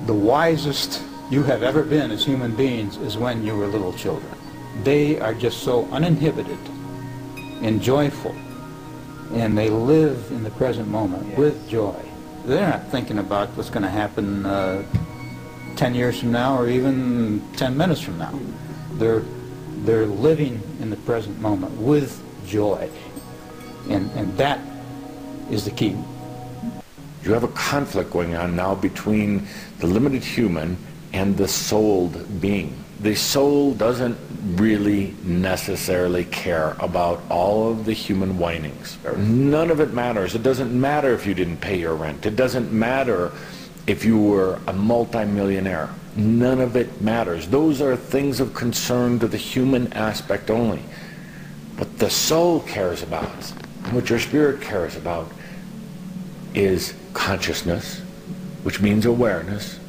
The wisest you have ever been as human beings is when you were little children. They are just so uninhibited and joyful, and they live in the present moment with joy. They're not thinking about what's going to happen 10 years from now or even 10 minutes from now. They're living in the present moment with joy, and that is the key. You have a conflict going on now between the limited human and the souled being. The soul doesn't really necessarily care about all of the human whinings. None of it matters. It doesn't matter if you didn't pay your rent. It doesn't matter if you were a multimillionaire. None of it matters. Those are things of concern to the human aspect only. What the soul cares about, and what your spirit cares about, is consciousness, which means awareness.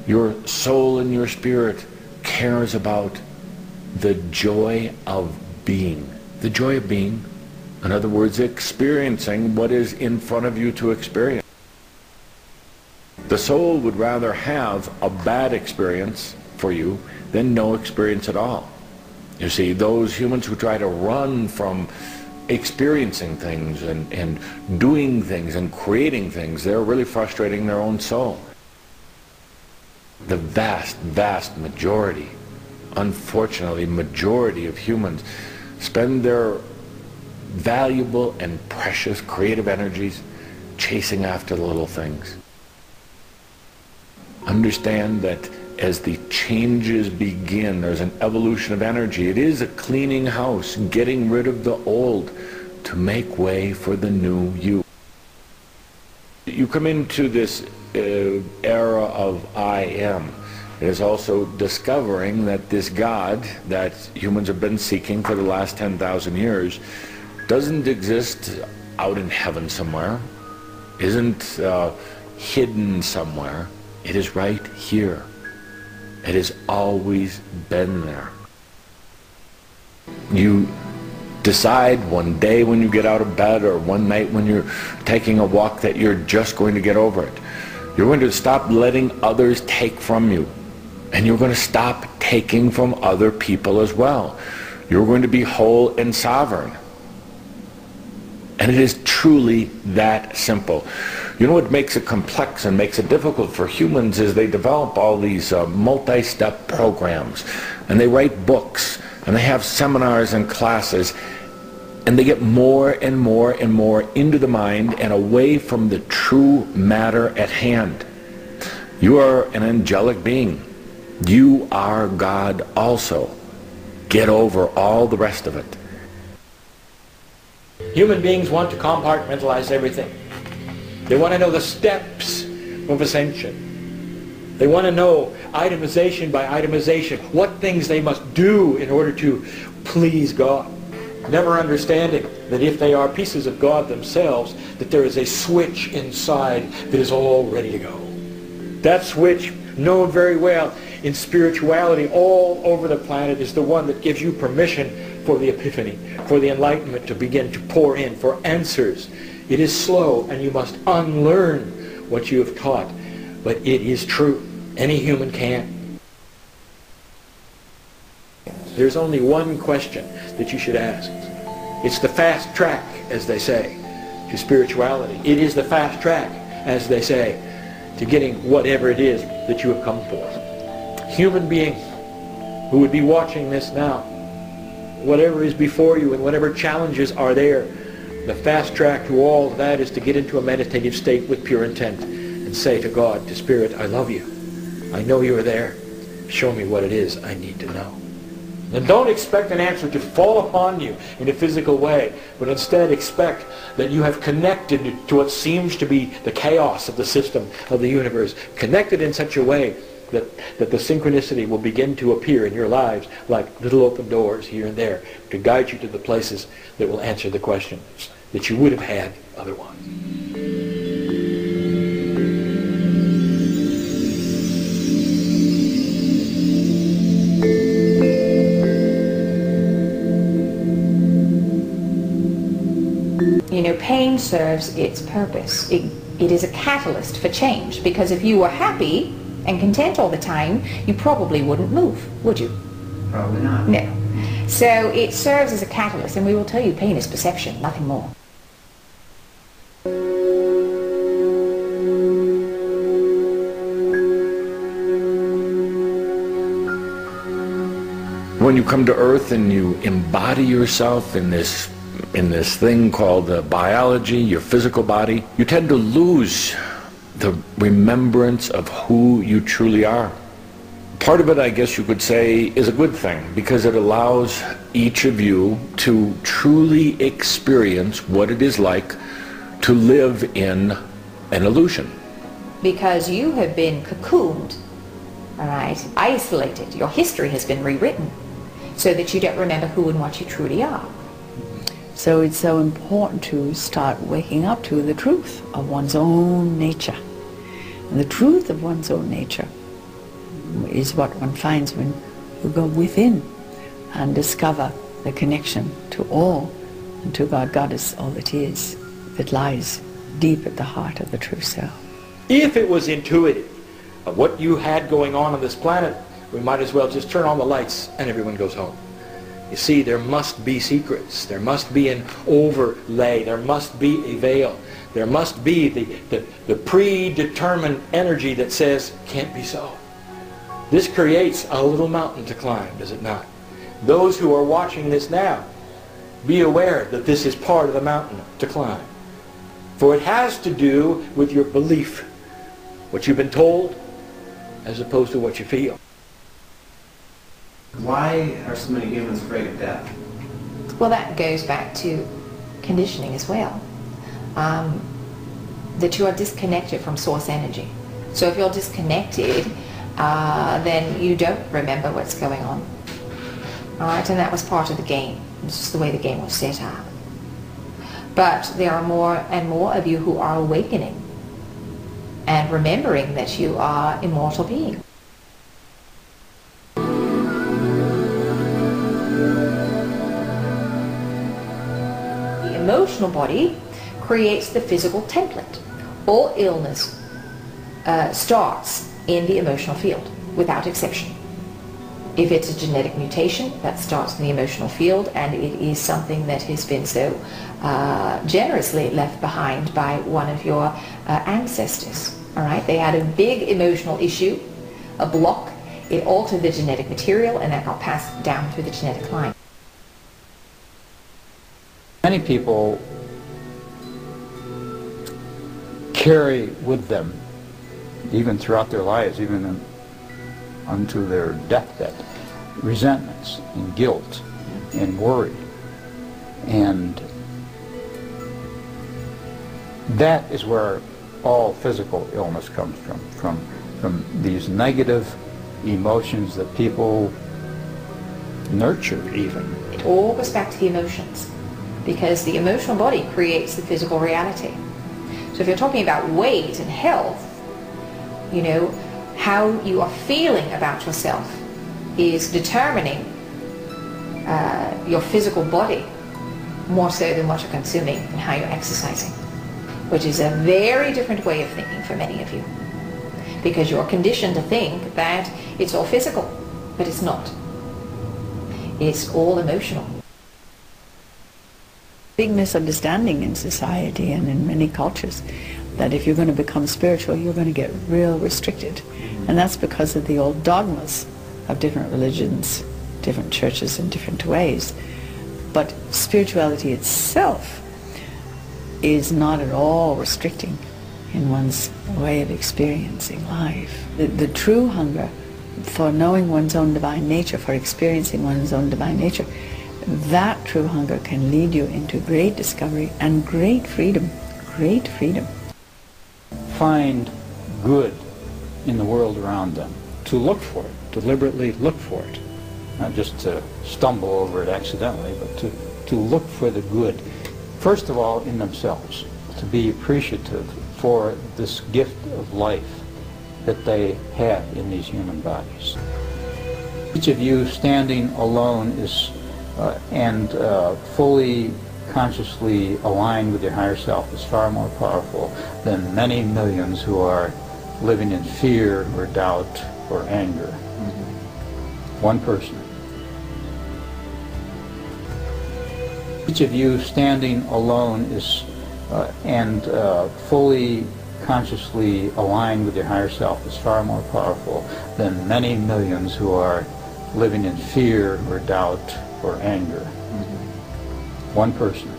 Your soul and your spirit cares about the joy of being. The joy of being, in other words, experiencing what is in front of you to experience. The soul would rather have a bad experience for you than no experience at all. You see, those humans who try to run from experiencing things and doing things and creating things, they're really frustrating their own soul. The vast, vast majority, unfortunately, majority of humans spend their valuable and precious creative energies chasing after the little things. Understand that as the changes begin, there's an evolution of energy. It is a cleaning house, getting rid of the old to make way for the new you. You come into this era of I am. It is also discovering that this God that humans have been seeking for the last 10,000 years doesn't exist out in heaven somewhere, isn't hidden somewhere. It is right here. It has always been there. You decide one day when you get out of bed or one night when you're taking a walk that you're just going to get over it. You're going to stop letting others take from you. And you're going to stop taking from other people as well. You're going to be whole and sovereign. And it is truly that simple. You know what makes it complex and makes it difficult for humans is they develop all these multi-step programs, and they write books, and they have seminars and classes, and they get more and more and more into the mind and away from the true matter at hand. You are an angelic being. You are God also. Get over all the rest of it. Human beings want to compartmentalize everything. They want to know the steps of ascension. They want to know itemization by itemization, what things they must do in order to please God. Never understanding that if they are pieces of God themselves, that there is a switch inside that is all ready to go. That switch, known very well in spirituality all over the planet, is the one that gives you permission for the epiphany, for the enlightenment to begin to pour in, for answers. It is slow, and you must unlearn what you have taught, but it is true. Any human can. There's only one question that you should ask. It's the fast track, as they say, to spirituality. It is the fast track, as they say, to getting whatever it is that you have come for. Human being who would be watching this now, whatever is before you and whatever challenges are there, the fast track to all of that is to get into a meditative state with pure intent and say to God, to Spirit, I love you. I know you are there. Show me what it is I need to know. And don't expect an answer to fall upon you in a physical way, but instead expect that you have connected to what seems to be the chaos of the system of the universe, connected in such a way that the synchronicity will begin to appear in your lives like little open doors here and there to guide you to the places that will answer the questions that you would have had otherwise. You know, pain serves its purpose. It It is a catalyst for change, because if you were happy and content all the time, you probably wouldn't move, would you? Probably not. No. So it serves as a catalyst, and we will tell you pain is perception, nothing more. When you come to Earth and you embody yourself in this thing called biology, your physical body, you tend to lose the remembrance of who you truly are. Part of it, I guess you could say, is a good thing, because it allows each of you to truly experience what it is like to live in an illusion. Because you have been cocooned, all right, isolated. Your history has been rewritten so that you don't remember who and what you truly are. So it's so important to start waking up to the truth of one's own nature. And the truth of one's own nature is what one finds when you go within and discover the connection to all, and to God. God is all that is, that lies deep at the heart of the true self. If it was intuitive of what you had going on this planet, we might as well just turn on the lights and everyone goes home. You see, there must be secrets. There must be an overlay. There must be a veil. There must be the predetermined energy that says, can't be so. This creates a little mountain to climb, does it not? Those who are watching this now, be aware that this is part of the mountain to climb. For it has to do with your belief, what you've been told, as opposed to what you feel. Why are so many humans afraid of death? Well, that goes back to conditioning as well. That you are disconnected from source energy. So if you're disconnected, then you don't remember what's going on. All right, and that was part of the game. It's just the way the game was set up. But there are more and more of you who are awakening and remembering that you are immortal beings. The emotional body creates the physical template. All illness starts in the emotional field, without exception. If it's a genetic mutation, that starts in the emotional field, and it is something that has been so generously left behind by one of your ancestors. All right, they had a big emotional issue, a block. It altered the genetic material, and that got passed down through the genetic line. Many people carry with them, even throughout their lives, even unto their deathbed, resentments and guilt and worry. And that is where all physical illness comes from these negative emotions that people nurture even. It all goes back to the emotions, because the emotional body creates the physical reality. So if you're talking about weight and health, you know, how you are feeling about yourself is determining your physical body more so than what you're consuming and how you're exercising, which is a very different way of thinking for many of you, because you're conditioned to think that it's all physical, but it's not. It's all emotional. Big misunderstanding in society and in many cultures that if you're going to become spiritual, you're going to get real restricted. And that's because of the old dogmas of different religions, different churches in different ways. But spirituality itself is not at all restricting in one's way of experiencing life. The true hunger for knowing one's own divine nature, for experiencing one's own divine nature, that true hunger can lead you into great discovery and great freedom, great freedom. Find good in the world around them, to look for it, deliberately look for it, not just to stumble over it accidentally, but to look for the good, first of all in themselves, to be appreciative for this gift of life that they have in these human bodies. Each of you standing alone is and fully consciously aligned with your higher self is far more powerful than many millions who are living in fear or doubt or anger. One person. Each of you standing alone is and fully consciously aligned with your higher self is far more powerful than many millions who are living in fear or doubt or anger. One person.